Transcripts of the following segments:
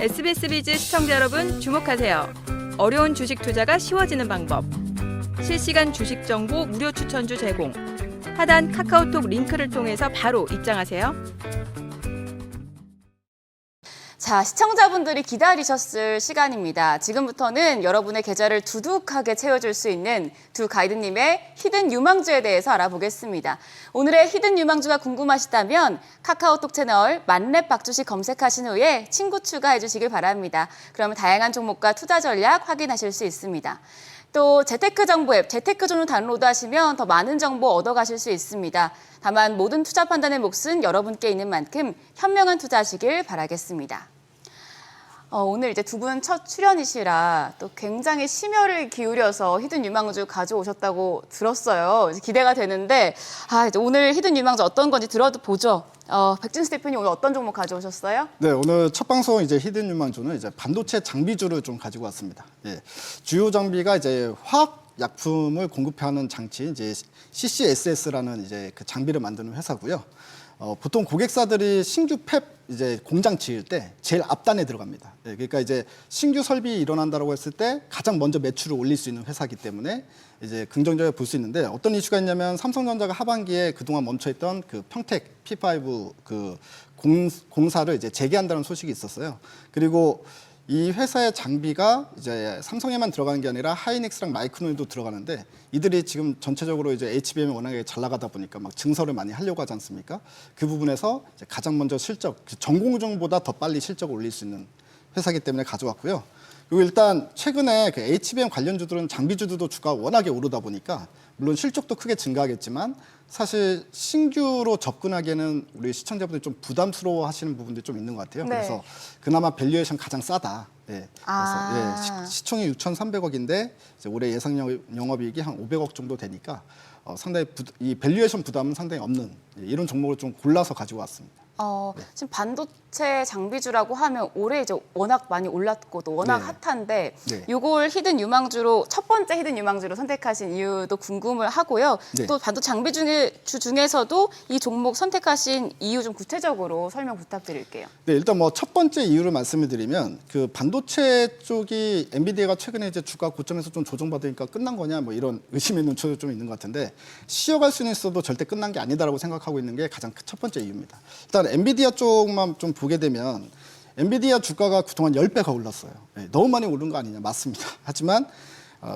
SBS 비즈 시청자 여러분 주목하세요. 어려운 주식 투자가 쉬워지는 방법. 실시간 주식 정보 무료 추천주 제공. 하단 카카오톡 링크를 통해서 바로 입장하세요. 자, 시청자분들이 기다리셨을 시간입니다. 지금부터는 여러분의 계좌를 두둑하게 채워줄 수 있는 두 가이드님의 히든 유망주에 대해서 알아보겠습니다. 오늘의 히든 유망주가 궁금하시다면 카카오톡 채널 만렙 박주식 검색하신 후에 친구 추가해 주시길 바랍니다. 그러면 다양한 종목과 투자 전략 확인하실 수 있습니다. 또 재테크 정보 앱 재테크존을 다운로드하시면 더 많은 정보 얻어가실 수 있습니다. 다만 모든 투자 판단의 몫은 여러분께 있는 만큼 현명한 투자하시길 바라겠습니다. 오늘 이제 두 분 첫 출연이시라 또 굉장히 심혈을 기울여서 히든 유망주 가져오셨다고 들었어요. 이제 기대가 되는데 이제 오늘 히든 유망주 어떤 건지 들어보죠. 백진수 대표님 오늘 어떤 종목 가져오셨어요? 네, 오늘 첫 방송 이제 히든 유망주는 이제 반도체 장비주를 좀 가지고 왔습니다. 예, 주요 장비가 이제 화학 약품을 공급하는 장치 이제 CCSS라는 이제 그 장비를 만드는 회사고요. 보통 고객사들이 신규 팹 이제 공장 지을 때 제일 앞단에 들어갑니다. 예, 그러니까 이제 신규 설비 일어난다고 했을 때 가장 먼저 매출을 올릴 수 있는 회사이기 때문에 이제 긍정적으로 볼 수 있는데 어떤 이슈가 있냐면 삼성전자가 하반기에 그동안 멈춰있던 그 평택 P5 그 공사를 이제 재개한다는 소식이 있었어요. 그리고 이 회사의 장비가 이제 삼성에만 들어가는 게 아니라 하이닉스랑 마이크론에도 들어가는데 이들이 지금 전체적으로 이제 HBM이 워낙에 잘 나가다 보니까 막 증설을 많이 하려고 하지 않습니까? 그 부분에서 이제 가장 먼저 실적, 전공정보다 더 빨리 실적을 올릴 수 있는 회사이기 때문에 가져왔고요. 그리고 일단 최근에 그 HBM 관련주들은 장비주들도 주가가 워낙에 오르다 보니까 물론 실적도 크게 증가하겠지만 사실 신규로 접근하기에는 우리 시청자분들이 좀 부담스러워 하시는 부분들이 좀 있는 것 같아요. 네. 그래서 그나마 밸류에이션 가장 싸다. 예. 그래서 시총이 6,300억인데 이제 올해 예상 영업이익이 한 500억 정도 되니까 상당히 이 밸류에이션 부담은 상당히 없는 이런 종목을 좀 골라서 가지고 왔습니다. 지금 반도체 장비주라고 하면 올해 이제 워낙 많이 올랐고 또 워낙 네. 핫한데 네. 이걸 히든 유망주로 첫 번째 히든 유망주로 선택하신 이유도 궁금을 하고요. 네. 또 반도체 장비 중에서도 이 종목 선택하신 이유 좀 구체적으로 설명 부탁드릴게요. 네, 일단 뭐 첫 번째 이유를 말씀을 드리면 그 반도체 쪽이 엔비디아가 최근에 이제 주가 고점에서 좀 조정받으니까 끝난 거냐 뭐 이런 의심의 눈초도 좀 있는 것 같은데 쉬어갈 수는 있어도 절대 끝난 게 아니다라고 생각하고 있는 게 가장 첫 번째 이유입니다. 일단 엔비디아 쪽만 좀 보게 되면 엔비디아 주가가 그동안 10배가 올랐어요. 네, 너무 많이 오른 거 아니냐 맞습니다. 하지만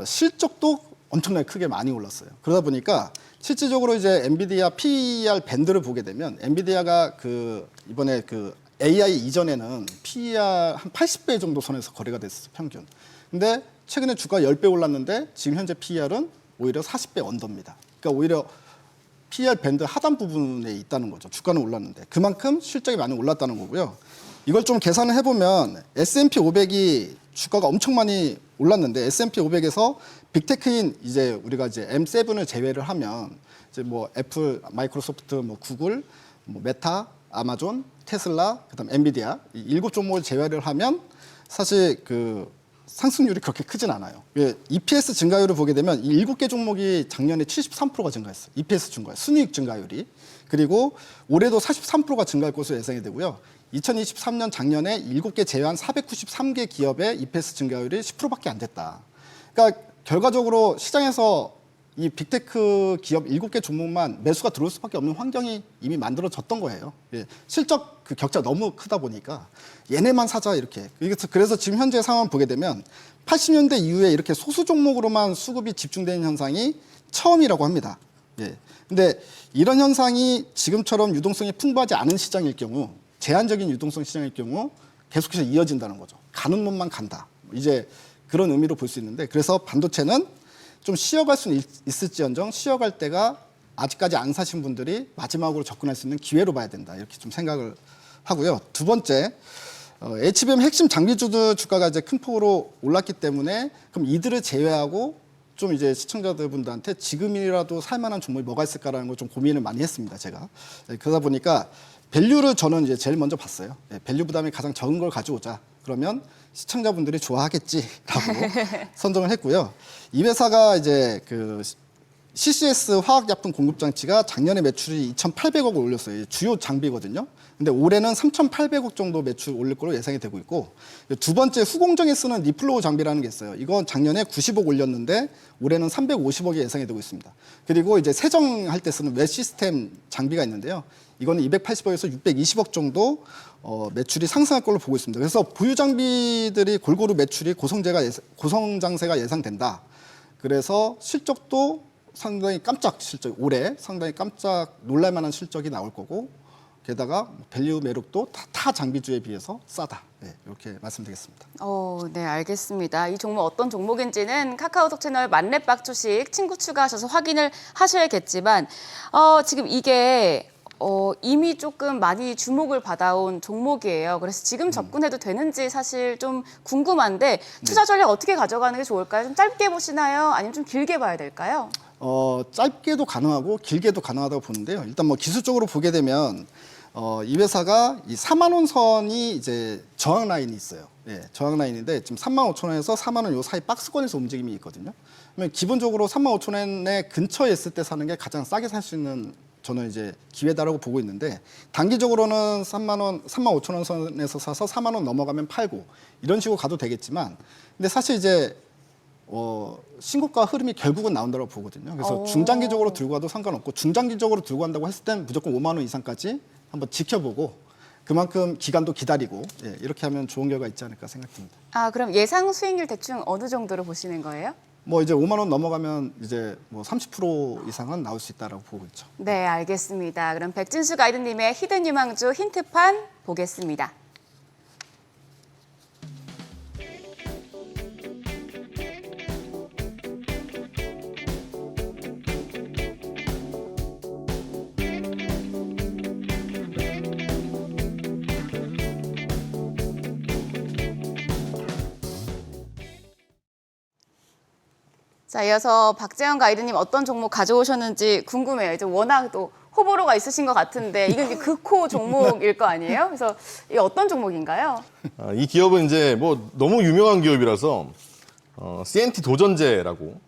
실적도 엄청나게 크게 많이 올랐어요. 그러다 보니까 실질적으로 이제 엔비디아 PER 밴드를 보게 되면 엔비디아가 그 이번에 그 AI 이전에는 PER 한 80배 정도 선에서 거래가 됐어요, 평균. 근데 최근에 주가 10배 올랐는데 지금 현재 PER은 오히려 40배 언더입니다. 그러니까 오히려 PER 밴드 하단 부분에 있다는 거죠. 주가는 올랐는데 그만큼 실적이 많이 올랐다는 거고요. 이걸 좀 계산을 해보면 S&P 500이 주가가 엄청 많이 올랐는데 S&P 500에서 빅테크인 이제 우리가 이제 M7을 제외를 하면 이제 뭐 애플, 마이크로소프트, 뭐 구글, 뭐 메타, 아마존, 테슬라, 그다음 엔비디아 이 7종목을 제외를 하면 사실 그 상승률이 그렇게 크진 않아요. EPS 증가율을 보게 되면 이 7개 종목이 작년에 73%가 증가했어요. EPS 증가, 순이익 증가율이. 그리고 올해도 43%가 증가할 것으로 예상이 되고요. 2023년 작년에 7개 제외한 493개 기업의 EPS 증가율이 10%밖에 안 됐다. 그러니까 결과적으로 시장에서 이 빅테크 기업 7개 종목만 매수가 들어올 수밖에 없는 환경이 이미 만들어졌던 거예요. 실적 그 격차 너무 크다 보니까 얘네만 사자 이렇게. 그래서 지금 현재 상황을 보게 되면 80년대 이후에 이렇게 소수 종목으로만 수급이 집중되는 현상이 처음이라고 합니다. 근데 이런 현상이 지금처럼 유동성이 풍부하지 않은 시장일 경우, 제한적인 유동성 시장일 경우 계속해서 이어진다는 거죠. 가는 몸만 간다. 이제 그런 의미로 볼 수 있는데 그래서 반도체는 좀 쉬어갈 수는 있을지언정 쉬어갈 때가 아직까지 안 사신 분들이 마지막으로 접근할 수 있는 기회로 봐야 된다. 이렇게 좀 생각을 하고요. 두 번째, HBM 핵심 장비주들 주가가 이제 큰 폭으로 올랐기 때문에 그럼 이들을 제외하고 좀 이제 시청자분들한테 지금이라도 살만한 종목이 뭐가 있을까라는 걸 좀 고민을 많이 했습니다. 제가. 그러다 보니까 밸류를 저는 이제 제일 먼저 봤어요. 밸류 부담이 가장 적은 걸 가져오자. 그러면 시청자분들이 좋아하겠지라고 선정을 했고요. 이 회사가 이제 그 CCS 화학약품 공급장치가 작년에 매출이 2,800억을 올렸어요. 주요 장비거든요. 근데 올해는 3,800억 정도 매출 올릴 걸로 예상이 되고 있고, 두 번째 후공정에 쓰는 리플로우 장비라는 게 있어요. 이건 작년에 90억 올렸는데 올해는 350억이 예상이 되고 있습니다. 그리고 이제 세정할 때 쓰는 웹 시스템 장비가 있는데요. 이거는 280억에서 620억 정도 매출이 상승할 걸로 보고 있습니다. 그래서 보유 장비들이 골고루 매출이 고성장세가 예상된다. 그래서 실적도 상당히 깜짝 실적, 올해 상당히 깜짝 놀랄만한 실적이 나올 거고, 게다가 밸류 매력도 타 장비주에 비해서 싸다. 네, 이렇게 말씀드리겠습니다. 네, 알겠습니다. 이 종목 어떤 종목인지는 카카오톡 채널 만렙박 주식 친구 추가하셔서 확인을 하셔야겠지만, 지금 이게 이미 조금 많이 주목을 받아온 종목이에요. 그래서 지금 접근해도 되는지 사실 좀 궁금한데 투자 전략 어떻게 가져가는 게 좋을까요? 좀 짧게 보시나요? 아니면 좀 길게 봐야 될까요? 짧게도 가능하고 길게도 가능하다고 보는데요. 일단 뭐 기술적으로 보게 되면 이 회사가 이 4만 원 선이 이제 저항 라인이 있어요. 예, 저항 라인인데 지금 3만 5천 원에서 4만 원 요 사이 박스권에서 움직임이 있거든요. 그러면 기본적으로 3만 5천 원에 근처에 있을 때 사는 게 가장 싸게 살 수 있는 저는 이제 기회다라고 보고 있는데, 단기적으로는 3만 5천 원 선에서 사서 4만 원 넘어가면 팔고 이런 식으로 가도 되겠지만, 근데 사실 이제 신고가 흐름이 결국은 나온다고 보거든요. 그래서 중장기적으로 들고 가도 상관없고, 중장기적으로 들고 간다고 했을 땐 무조건 5만 원 이상까지 한번 지켜보고 그만큼 기간도 기다리고, 예, 이렇게 하면 좋은 결과 있지 않을까 생각됩니다. 그럼 예상 수익률 대충 어느 정도로 보시는 거예요? 뭐 이제 5만 원 넘어가면 이제 뭐 30% 이상은 나올 수 있다라고 보고 있죠. 네, 알겠습니다. 그럼 백진수 가이드님의 히든 유망주 힌트판 보겠습니다. 자, 이어서 박재현 가이드님 어떤 종목 가져오셨는지 궁금해요. 이제 워낙 또 호불호가 있으신 것 같은데 이건 이제 극호 종목일 거 아니에요? 그래서 이게 어떤 종목인가요? 이 기업은 이제 뭐 너무 유명한 기업이라서 CNT 도전제라고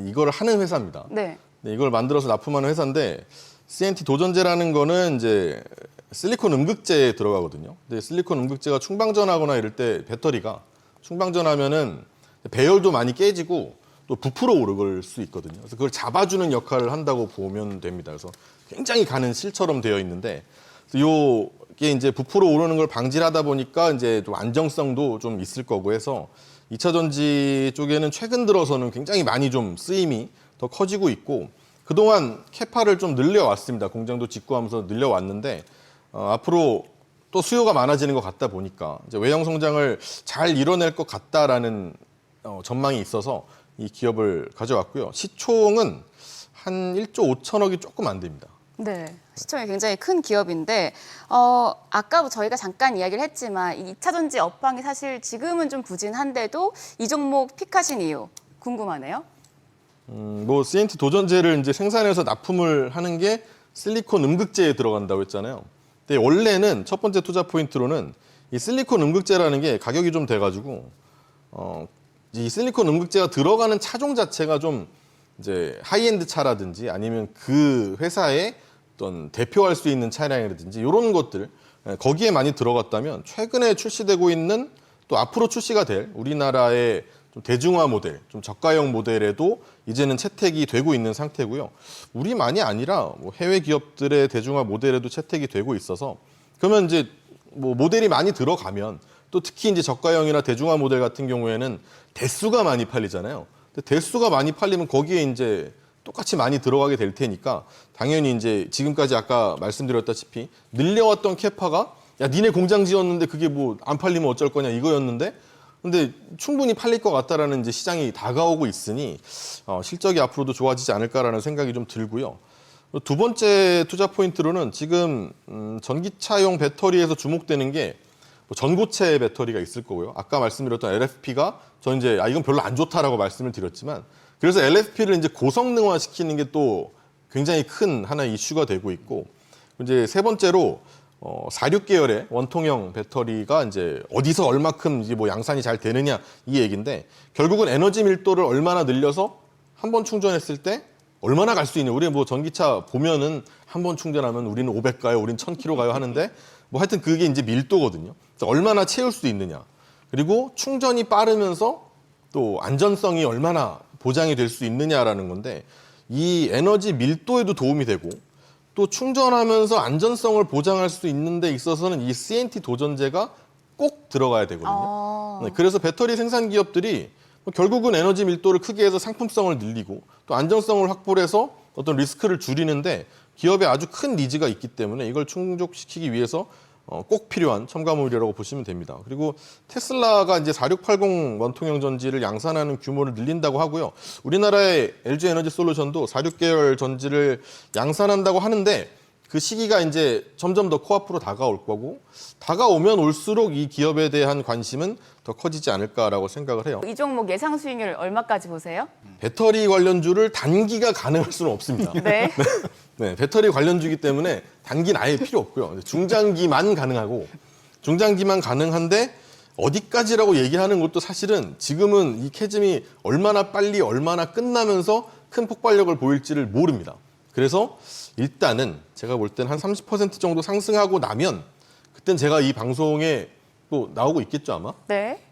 이걸 하는 회사입니다. 네. 이걸 만들어서 납품하는 회사인데, CNT 도전제라는 거는 이제 실리콘 음극재에 들어가거든요. 근데 실리콘 음극재가 충방전하거나 이럴 때 배터리가 충방전하면은 배열도 많이 깨지고 또 부풀어 오를 수 있거든요. 그래서 그걸 잡아주는 역할을 한다고 보면 됩니다. 그래서 굉장히 가는 실처럼 되어 있는데, 요게 이제 부풀어 오르는 걸 방지하다 보니까 이제 좀 안정성도 좀 있을 거고 해서 2차 전지 쪽에는 최근 들어서는 굉장히 많이 좀 쓰임이 더 커지고 있고, 그동안 캐파를 좀 늘려왔습니다. 공장도 짓고하면서 늘려왔는데, 앞으로 또 수요가 많아지는 것 같다 보니까 이제 외형 성장을 잘 이뤄낼 것 같다라는 전망이 있어서 이 기업을 가져왔고요. 시총은 한 1조 5천억이 조금 안 됩니다. 네, 시총이 굉장히 큰 기업인데 아까 저희가 잠깐 이야기를 했지만 이 2차 전지 업황이 사실 지금은 좀 부진한데도 이 종목 픽하신 이유 궁금하네요. 뭐 CNT 도전제를 이제 생산해서 납품을 하는 게 실리콘 음극재에 들어간다고 했잖아요. 근데 원래는 첫 번째 투자 포인트로는 이 실리콘 음극재라는 게 가격이 좀 돼가지고 이 실리콘 음극재가 들어가는 차종 자체가 좀 이제 하이엔드 차라든지 아니면 그 회사의 어떤 대표할 수 있는 차량이라든지 이런 것들 거기에 많이 들어갔다면, 최근에 출시되고 있는 또 앞으로 출시가 될 우리나라의 좀 대중화 모델, 좀 저가형 모델에도 이제는 채택이 되고 있는 상태고요. 우리만이 아니라 뭐 해외 기업들의 대중화 모델에도 채택이 되고 있어서, 그러면 이제 뭐 모델이 많이 들어가면 또 특히 이제 저가형이나 대중화 모델 같은 경우에는 대수가 많이 팔리잖아요. 근데 대수가 많이 팔리면 거기에 이제 똑같이 많이 들어가게 될 테니까 당연히 이제 지금까지 아까 말씀드렸다시피 늘려왔던 캐파가 야 니네 공장 지었는데 그게 뭐 안 팔리면 어쩔 거냐 이거였는데, 근데 충분히 팔릴 것 같다라는 이제 시장이 다가오고 있으니 실적이 앞으로도 좋아지지 않을까라는 생각이 좀 들고요. 두 번째 투자 포인트로는 지금 전기차용 배터리에서 주목되는 게 뭐 전고체 배터리가 있을 거고요. 아까 말씀드렸던 LFP가 저 이제 이건 별로 안 좋다라고 말씀을 드렸지만, 그래서 LFP를 이제 고성능화 시키는 게 또 굉장히 큰 하나의 이슈가 되고 있고, 이제 세 번째로 46계열의 원통형 배터리가 이제 어디서 얼마큼 이제 뭐 양산이 잘 되느냐 이 얘기인데, 결국은 에너지 밀도를 얼마나 늘려서 한 번 충전했을 때 얼마나 갈 수 있냐. 우리 뭐 전기차 보면은 한 번 충전하면 우리는 500 가요, 우리는 1000km 가요 하는데 뭐 하여튼 그게 이제 밀도거든요. 얼마나 채울 수 있느냐. 그리고 충전이 빠르면서 또 안전성이 얼마나 보장이 될 수 있느냐라는 건데 이 에너지 밀도에도 도움이 되고 또 충전하면서 안전성을 보장할 수 있는 데 있어서는 이 CNT 도전제가 꼭 들어가야 되거든요. 네, 그래서 배터리 생산 기업들이 결국은 에너지 밀도를 크게 해서 상품성을 늘리고 또 안정성을 확보를 해서 어떤 리스크를 줄이는데 기업에 아주 큰 니즈가 있기 때문에 이걸 충족시키기 위해서 꼭 필요한 첨가물이라고 보시면 됩니다. 그리고 테슬라가 이제 4680 원통형 전지를 양산하는 규모를 늘린다고 하고요. 우리나라의 LG 에너지 솔루션도 46계열 전지를 양산한다고 하는데 그 시기가 이제 점점 더 코앞으로 다가올 거고 다가오면 올수록 이 기업에 대한 관심은 더 커지지 않을까라고 생각을 해요. 이 종목 예상 수익률 얼마까지 보세요? 배터리 관련주를 단기가 가능할 수는 없습니다. 네. 네, 배터리 관련주기 때문에 단기는 아예 필요 없고요. 중장기만 가능하고 중장기만 가능한데 어디까지라고 얘기하는 것도 사실은 지금은 이 캐즘이 얼마나 빨리 얼마나 끝나면서 큰 폭발력을 보일지를 모릅니다. 그래서 일단은 제가 볼 땐 한 30% 정도 상승하고 나면 그땐 제가 이 방송에 또 나오고 있겠죠 아마? 네.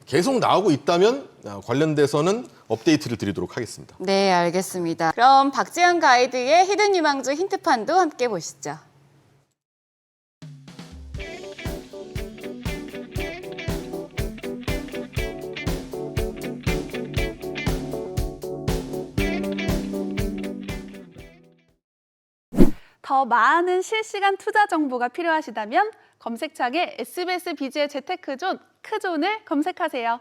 계속 나오고 있다면 관련돼서는 업데이트를 드리도록 하겠습니다. 네, 알겠습니다. 그럼 박지현 가이드의 히든 유망주 힌트판도 함께 보시죠. 더 많은 실시간 투자 정보가 필요하시다면 검색창에 SBS 비즈의 재테크존 크존을 검색하세요.